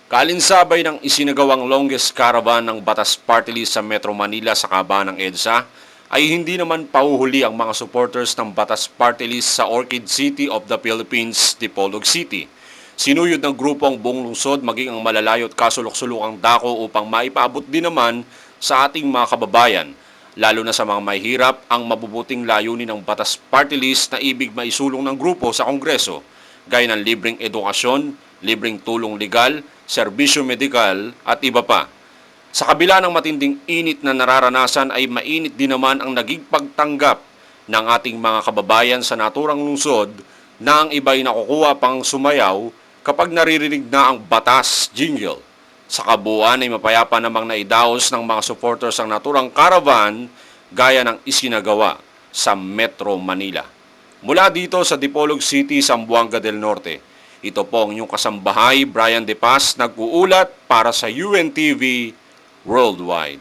Kaalinsabay ng isinagawang longest caravan ng Batas Party List sa Metro Manila sa kaban ng EDSA, ay hindi naman pauhuli ang mga supporters ng Batas Party List sa Orchid City of the Philippines, Dipolog City. Sinuyod ng grupo ang buong lungsod maging ang malalayo at kasulok-sulokang dako upang maipaabot din naman sa ating mga kababayan, lalo na sa mga mahihirap, ang mabubuting layunin ng Batas Party List na ibig maisulong ng grupo sa Kongreso, gaya ng libreng edukasyon, libreng tulong legal, serbisyo medikal at iba pa. Sa kabila ng matinding init na nararanasan ay mainit din naman ang naging pagtanggap ng ating mga kababayan sa naturang lungsod na ang iba'y nakukuha pang sumayaw kapag naririnig na ang batas jingle. Sa kabuuan ay mapayapa namang naidaos ng mga supporters ang naturang caravan gaya ng isinagawa sa Metro Manila. Mula dito sa Dipolog City, Zamboanga del Norte, ito po ang inyong kasambahay, Brian De Paz, nag-uulat para sa UNTV Worldwide.